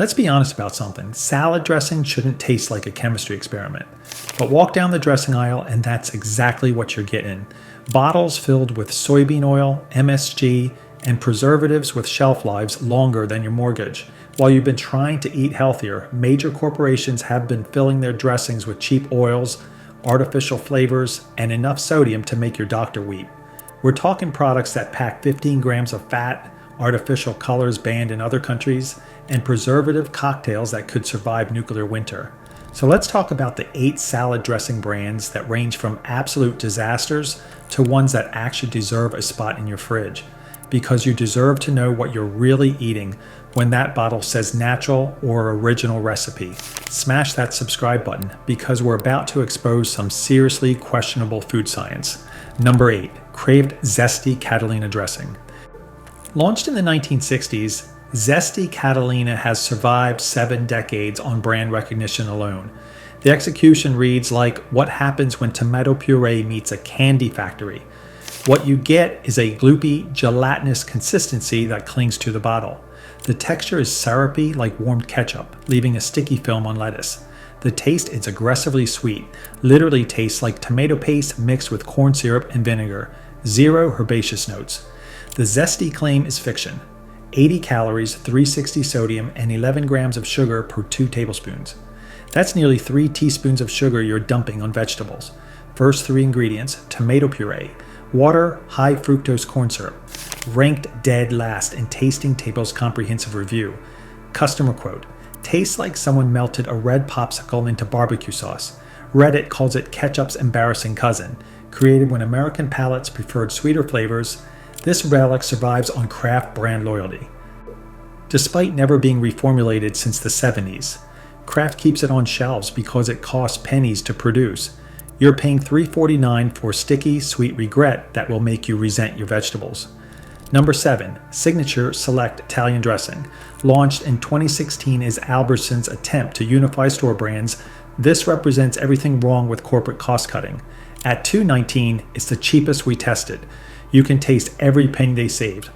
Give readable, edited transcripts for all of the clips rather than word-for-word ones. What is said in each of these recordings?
Let's be honest about something. Salad dressing shouldn't taste like a chemistry experiment. But walk down the dressing aisle and that's exactly what you're getting. Bottles filled with soybean oil, MSG, and preservatives with shelf lives longer than your mortgage. While you've been trying to eat healthier, major corporations have been filling their dressings with cheap oils, artificial flavors, and enough sodium to make your doctor weep. We're talking products that pack 15 grams of fat, artificial colors banned in other countries, and preservative cocktails that could survive nuclear winter. So let's talk about the 8 salad dressing brands that range from absolute disasters to ones that actually deserve a spot in your fridge. Because you deserve to know what you're really eating when that bottle says natural or original recipe. Smash that subscribe button because we're about to expose some seriously questionable food science. Number 8, craved Zesty Catalina dressing. Launched in the 1960s, Zesty Catalina has survived 7 decades on brand recognition alone. The execution reads like what happens when tomato puree meets a candy factory. What you get is a gloopy, gelatinous consistency that clings to the bottle. The texture is syrupy like warmed ketchup, leaving a sticky film on lettuce. The taste is aggressively sweet, literally tastes like tomato paste mixed with corn syrup and vinegar. 0 herbaceous notes. The Zesty claim is fiction. 80 calories, 360 sodium, and 11 grams of sugar per 2 tablespoons. That's nearly 3 teaspoons of sugar you're dumping on vegetables. First 3 ingredients, tomato puree, water, high fructose corn syrup. Ranked dead last in Tasting Table's comprehensive review. Customer quote, tastes like someone melted a red popsicle into barbecue sauce. Reddit calls it ketchup's embarrassing cousin. Created when American palates preferred sweeter flavors, this relic survives on Kraft brand loyalty. Despite never being reformulated since the 70s, Kraft keeps it on shelves because it costs pennies to produce. You're paying $3.49 for sticky, sweet regret that will make you resent your vegetables. Number 7, Signature Select Italian Dressing. Launched in 2016 as Albertsons' attempt to unify store brands, this represents everything wrong with corporate cost cutting. At $2.19, it's the cheapest we tested. You can taste every penny they saved.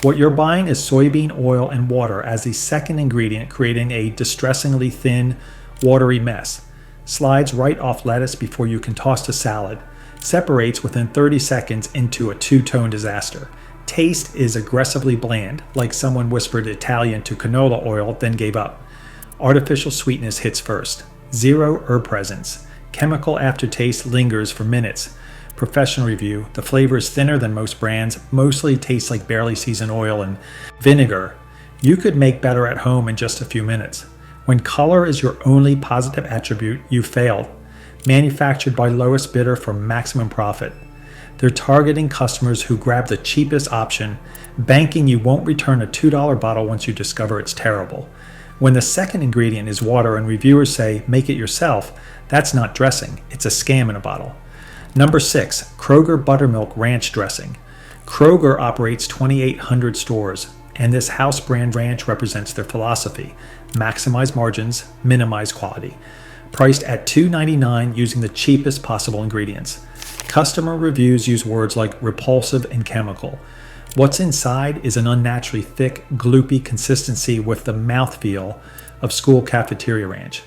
What you're buying is soybean oil and water as the second ingredient, creating a distressingly thin, watery mess. Slides right off lettuce before you can toss to salad. Separates within 30 seconds into a two-tone disaster. Taste is aggressively bland, like someone whispered Italian to canola oil, then gave up. Artificial sweetness hits first. 0 herb presence. Chemical aftertaste lingers for minutes. Professional review, the flavor is thinner than most brands, mostly tastes like barely seasoned oil and vinegar. You could make better at home in just a few minutes. When color is your only positive attribute, you failed. Manufactured by lowest bidder for maximum profit. They're targeting customers who grab the cheapest option, banking you won't return a $2 bottle once you discover it's terrible. When the second ingredient is water and reviewers say, make it yourself, that's not dressing, it's a scam in a bottle. Number 6, Kroger Buttermilk Ranch Dressing. Kroger operates 2,800 stores, and this house brand ranch represents their philosophy. Maximize margins, minimize quality. Priced at $2.99 using the cheapest possible ingredients. Customer reviews use words like repulsive and chemical. What's inside is an unnaturally thick, gloopy consistency with the mouthfeel of school cafeteria ranch.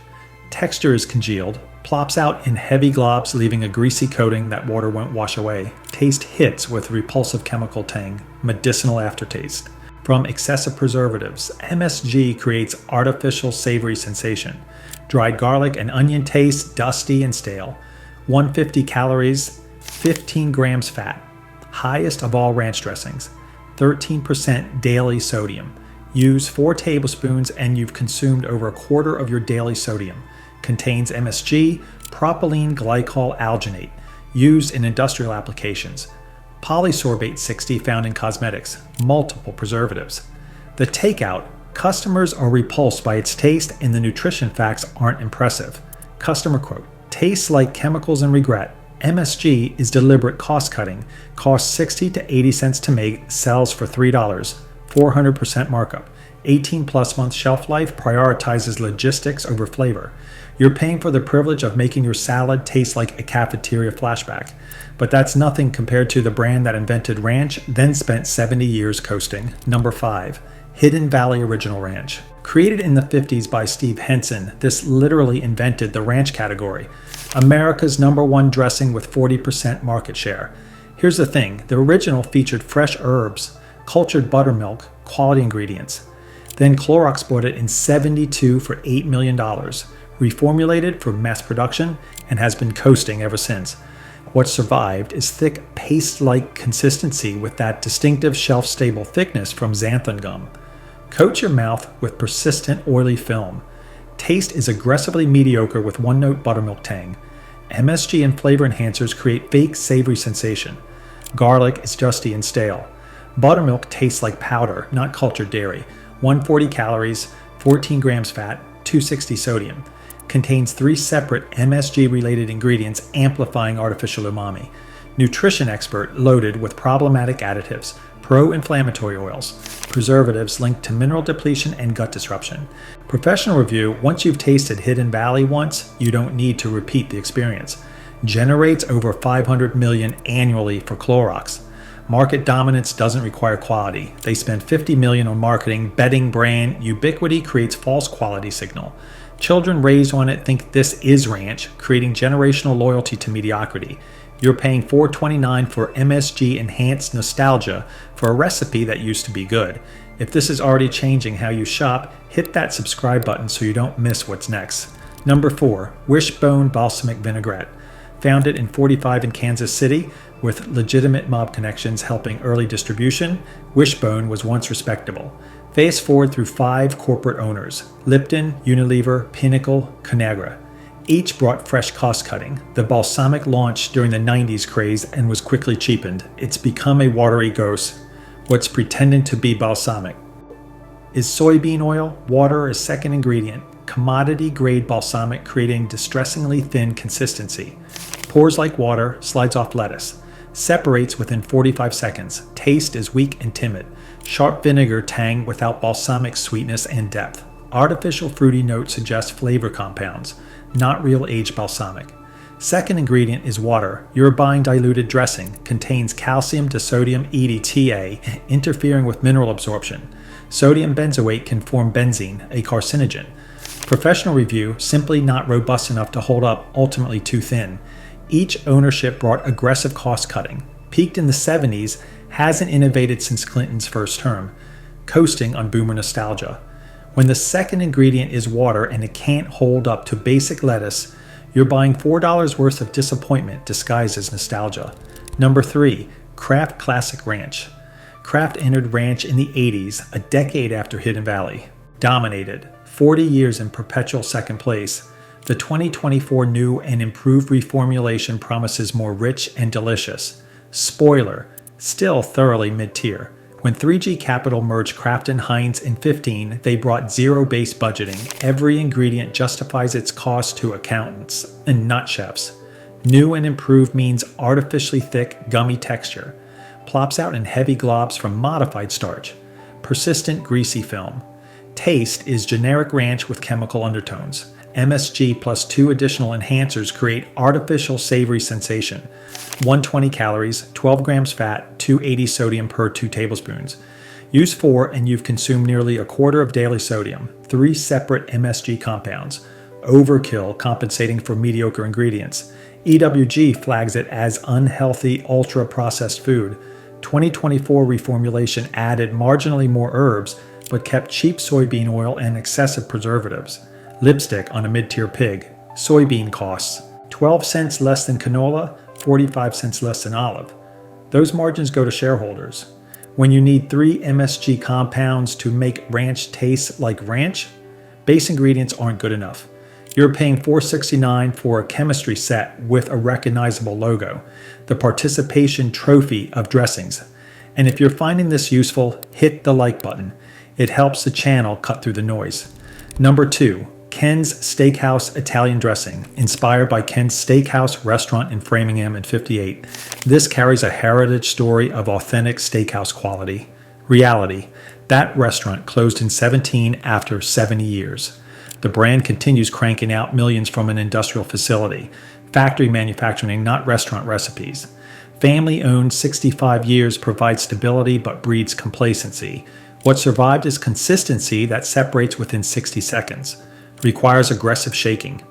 Texture is congealed, plops out in heavy globs, leaving a greasy coating that water won't wash away. Taste hits with repulsive chemical tang, medicinal aftertaste. From excessive preservatives, MSG creates artificial savory sensation. Dried garlic and onion taste dusty and stale. 150 calories, 15 grams fat. Highest of all ranch dressings. 13% daily sodium. Use 4 tablespoons and you've consumed over a quarter of your daily sodium. Contains MSG, propylene glycol alginate, used in industrial applications. Polysorbate 60 found in cosmetics, multiple preservatives. The takeout, customers are repulsed by its taste and the nutrition facts aren't impressive. Customer quote, tastes like chemicals and regret. MSG is deliberate cost cutting, costs 60 to 80 cents to make, sells for $3, 400% markup. 18 plus month shelf life, prioritizes logistics over flavor. You're paying for the privilege of making your salad taste like a cafeteria flashback. But that's nothing compared to the brand that invented ranch, then spent 70 years coasting. Number 5, Hidden Valley Original Ranch. Created in the 50s by Steve Henson, this literally invented the ranch category. America's #1 dressing with 40% market share. Here's the thing, the original featured fresh herbs, cultured buttermilk, quality ingredients. Then Clorox bought it in '72 for $8 million, reformulated for mass production, and has been coasting ever since. What survived is thick paste-like consistency with that distinctive shelf-stable thickness from xanthan gum. Coat your mouth with persistent oily film. Taste is aggressively mediocre with one-note buttermilk tang. MSG and flavor enhancers create fake savory sensation. Garlic is dusty and stale. Buttermilk tastes like powder, not cultured dairy. 140 calories, 14 grams fat, 260 sodium. Contains 3 separate MSG-related ingredients amplifying artificial umami. Nutrition expert loaded with problematic additives, pro-inflammatory oils, preservatives linked to mineral depletion and gut disruption. Professional review, once you've tasted Hidden Valley once, you don't need to repeat the experience. Generates over $500 million annually for Clorox. Market dominance doesn't require quality. They spend $50 million on marketing, betting brand ubiquity creates false quality signal. Children raised on it think this is ranch, creating generational loyalty to mediocrity. You're paying $4.29 for MSG enhanced nostalgia for a recipe that used to be good. If this is already changing how you shop, hit that subscribe button so you don't miss what's next. Number 4, Wishbone Balsamic Vinaigrette. Founded in '45 in Kansas City, with legitimate mob connections helping early distribution, Wishbone was once respectable. Fast forward through 5 corporate owners: Lipton, Unilever, Pinnacle, Conagra. Each brought fresh cost-cutting. The Balsamic launched during the '90s craze and was quickly cheapened. It's become a watery ghost. What's pretending to be balsamic? Is soybean oil, water a second ingredient? Commodity-grade balsamic creating distressingly thin consistency. Pours like water, slides off lettuce. Separates within 45 seconds. Taste is weak and timid. Sharp vinegar tang without balsamic sweetness and depth. Artificial fruity note suggests flavor compounds, not real aged balsamic. Second ingredient is water. You're buying diluted dressing. Contains calcium to sodium EDTA, interfering with mineral absorption. Sodium benzoate can form benzene, a carcinogen. Professional review, simply not robust enough to hold up, ultimately too thin. Each ownership brought aggressive cost cutting. Peaked in the '70s, hasn't innovated since Clinton's first term. Coasting on boomer nostalgia. When the second ingredient is water and it can't hold up to basic lettuce, you're buying $4 worth of disappointment disguised as nostalgia. Number 3, Kraft Classic Ranch. Kraft entered ranch in the '80s, a decade after Hidden Valley. Dominated, 40 years in perpetual second place. The 2024 new and improved reformulation promises more rich and delicious. Spoiler, still thoroughly mid-tier. When 3G Capital merged Kraft and Heinz in '15, they brought zero-based budgeting. Every ingredient justifies its cost to accountants and not chefs. New and improved means artificially thick, gummy texture. Plops out in heavy globs from modified starch. Persistent, greasy film. Taste is generic ranch with chemical undertones. MSG plus 2 additional enhancers create artificial savory sensation. 120 calories, 12 grams fat, 280 sodium per 2 tablespoons. Use 4 and you've consumed nearly a quarter of daily sodium. 3 separate MSG compounds. Overkill compensating for mediocre ingredients. EWG flags it as unhealthy, ultra-processed food. 2024 reformulation added marginally more herbs, but kept cheap soybean oil and excessive preservatives. Lipstick on a mid-tier pig. Soybean costs 12 cents less than canola, 45 cents less than olive. Those margins go to shareholders. When you need 3 MSG compounds to make ranch taste like ranch, base ingredients aren't good enough. You're paying $4.69 for a chemistry set with a recognizable logo, the participation trophy of dressings. And if you're finding this useful, hit the like button. It helps the channel cut through the noise. Number 2, Ken's Steakhouse Italian Dressing, inspired by Ken's Steakhouse restaurant in Framingham in '58. This carries a heritage story of authentic steakhouse quality. Reality, that restaurant closed in '17 after 70 years. The brand continues cranking out millions from an industrial facility, factory manufacturing, not restaurant recipes. Family-owned 65 years provides stability but breeds complacency. What survived is consistency that separates within 60 seconds. Requires aggressive shaking.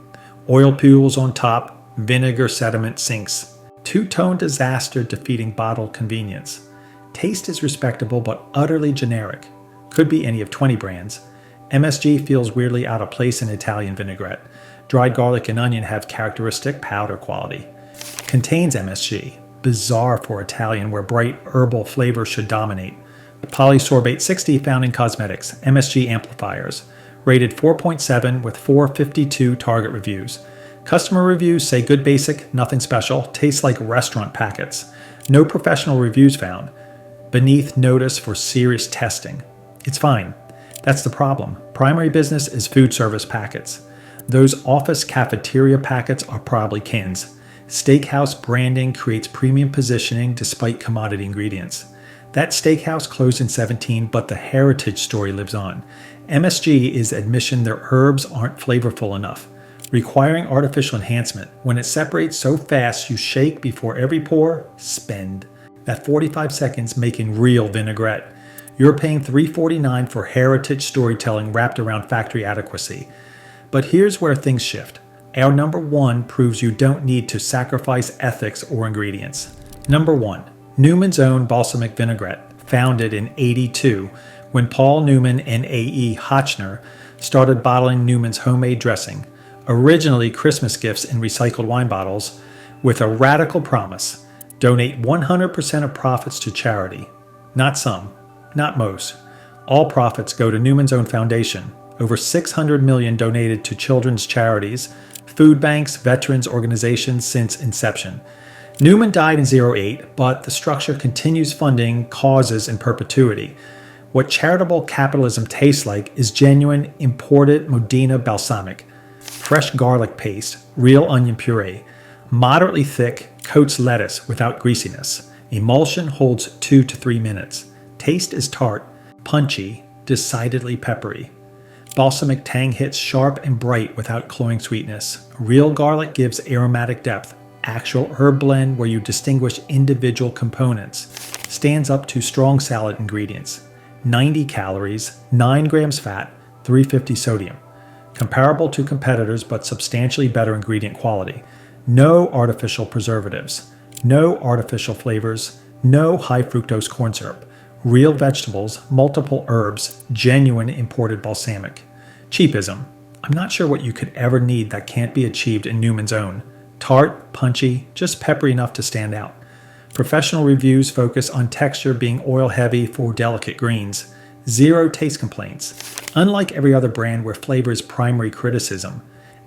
Oil pools on top, vinegar sediment sinks. Two-tone disaster defeating bottled convenience. Taste is respectable but utterly generic. Could be any of 20 brands. MSG feels weirdly out of place in Italian vinaigrette. Dried garlic and onion have characteristic powder quality. Contains MSG. Bizarre for Italian where bright herbal flavor should dominate. Polysorbate 60 found in cosmetics. MSG amplifiers. Rated 4.7 with 452 target reviews. Customer reviews say good basic, nothing special, tastes like restaurant packets. No professional reviews found. Beneath notice for serious testing. It's fine. That's the problem. Primary business is food service packets. Those office cafeteria packets are probably cans. Steakhouse branding creates premium positioning despite commodity ingredients. That steakhouse closed in 17, but the heritage story lives on. MSG is admission their herbs aren't flavorful enough, requiring artificial enhancement. When it separates so fast you shake before every pour, spend. That 45 seconds making real vinaigrette. You're paying $3.49 for heritage storytelling wrapped around factory adequacy. But here's where things shift. Our number one proves you don't need to sacrifice ethics or ingredients. Number one, Newman's own balsamic vinaigrette, founded in '82 when Paul Newman and A.E. Hotchner started bottling Newman's homemade dressing, originally Christmas gifts in recycled wine bottles, with a radical promise: donate 100% of profits to charity. Not some, not most. All profits go to Newman's own foundation. Over $600 million donated to children's charities, food banks, veterans organizations since inception. Newman died in '08, but the structure continues funding causes in perpetuity. What charitable capitalism tastes like is genuine imported Modena balsamic, fresh garlic paste, real onion puree, moderately thick, coats lettuce without greasiness. Emulsion holds 2 to 3 minutes. Taste is tart, punchy, decidedly peppery. Balsamic tang hits sharp and bright without cloying sweetness. Real garlic gives aromatic depth. Actual herb blend where you distinguish individual components. Stands up to strong salad ingredients. 90 calories, 9 grams fat, 350 sodium. Comparable to competitors but substantially better ingredient quality. No artificial preservatives. No artificial flavors. No high fructose corn syrup. Real vegetables, multiple herbs, genuine imported balsamic. Cheapism. I'm not sure what you could ever need that can't be achieved in Newman's own. Tart, punchy, just peppery enough to stand out. Professional reviews focus on texture being oil heavy for delicate greens. Zero taste complaints. Unlike every other brand where flavor is primary criticism.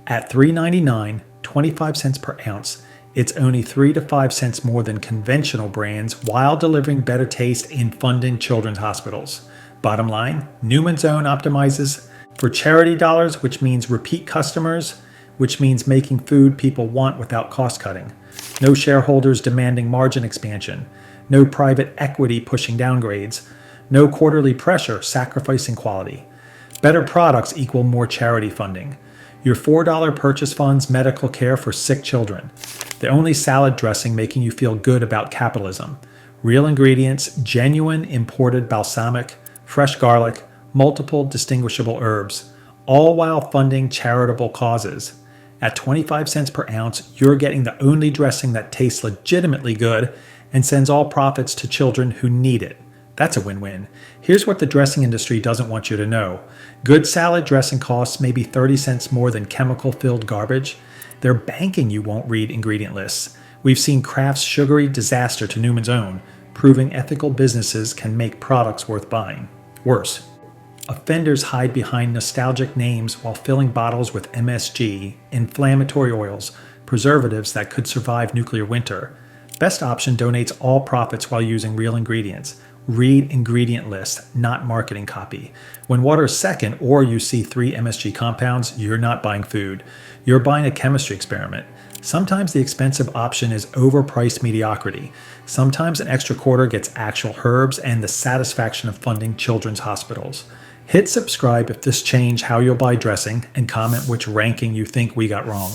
At $3.99, 25 cents per ounce, it's only 3 to 5 cents more than conventional brands while delivering better taste in funding children's hospitals. Bottom line, Newman's own optimizes for charity dollars, which means repeat customers, which means making food people want without cost cutting. No shareholders demanding margin expansion. No private equity pushing downgrades. No quarterly pressure sacrificing quality. Better products equal more charity funding. Your $4 purchase funds medical care for sick children. The only salad dressing making you feel good about capitalism. Real ingredients, genuine imported balsamic, fresh garlic, multiple distinguishable herbs, all while funding charitable causes. At 25 cents per ounce, you're getting the only dressing that tastes legitimately good and sends all profits to children who need it. That's a win-win. Here's what the dressing industry doesn't want you to know. Good salad dressing costs maybe 30 cents more than chemical-filled garbage. They're banking you won't read ingredient lists. We've seen Kraft's sugary disaster to Newman's own, proving ethical businesses can make products worth buying. Worse, offenders hide behind nostalgic names while filling bottles with MSG, inflammatory oils, preservatives that could survive nuclear winter. Best Option donates all profits while using real ingredients. Read ingredient list, not marketing copy. When water is second or you see 3 MSG compounds, you're not buying food. You're buying a chemistry experiment. Sometimes the expensive option is overpriced mediocrity. Sometimes an extra quarter gets actual herbs and the satisfaction of funding children's hospitals. Hit subscribe if this changed how you'll buy dressing and comment which ranking you think we got wrong.